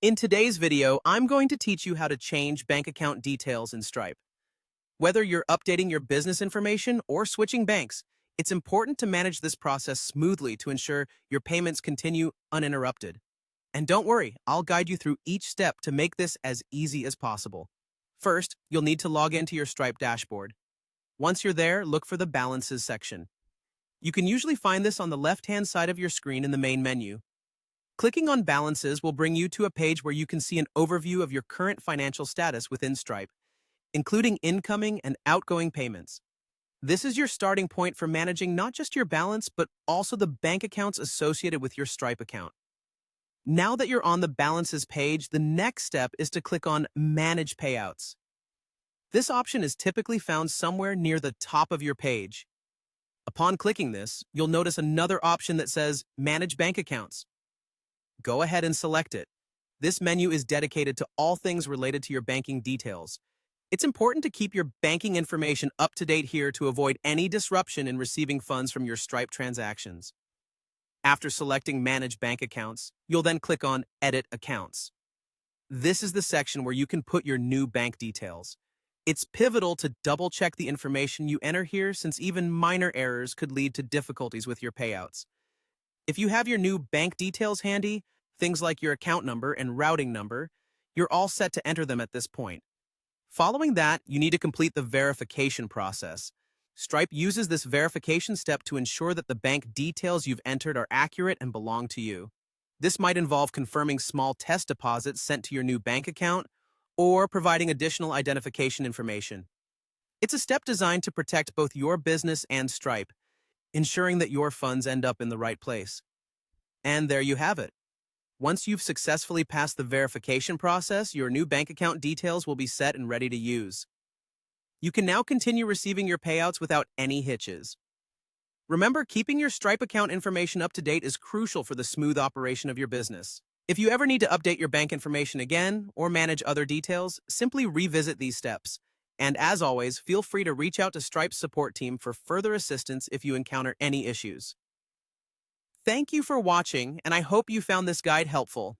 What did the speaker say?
In today's video, I'm going to teach you how to change bank account details in Stripe. Whether you're updating your business information or switching banks, it's important to manage this process smoothly to ensure your payments continue uninterrupted. And don't worry, I'll guide you through each step to make this as easy as possible. First, you'll need to log into your Stripe dashboard. Once you're there, look for the Balances section. You can usually find this on the left-hand side of your screen in the main menu. Clicking on Balances will bring you to a page where you can see an overview of your current financial status within Stripe, including incoming and outgoing payments. This is your starting point for managing not just your balance, but also the bank accounts associated with your Stripe account. Now that you're on the Balances page, the next step is to click on Manage Payouts. This option is typically found somewhere near the top of your page. Upon clicking this, you'll notice another option that says Manage Bank Accounts. Go ahead and select it. This menu is dedicated to all things related to your banking details. It's important to keep your banking information up to date here to avoid any disruption in receiving funds from your Stripe transactions. After selecting Manage Bank Accounts, you'll then click on Edit Accounts. This is the section where you can put your new bank details. It's pivotal to double-check the information you enter here, since even minor errors could lead to difficulties with your payouts. If you have your new bank details handy, things like your account number and routing number, you're all set to enter them at this point. Following that, you need to complete the verification process. Stripe uses this verification step to ensure that the bank details you've entered are accurate and belong to you. This might involve confirming small test deposits sent to your new bank account or providing additional identification information. It's a step designed to protect both your business and Stripe, ensuring that your funds end up in the right place. And there you have it. Once you've successfully passed the verification process, your new bank account details will be set and ready to use. You can now continue receiving your payouts without any hitches. Remember, keeping your Stripe account information up to date is crucial for the smooth operation of your business. If you ever need to update your bank information again or manage other details, simply revisit these steps. And as always, feel free to reach out to Stripe's support team for further assistance if you encounter any issues. Thank you for watching, and I hope you found this guide helpful.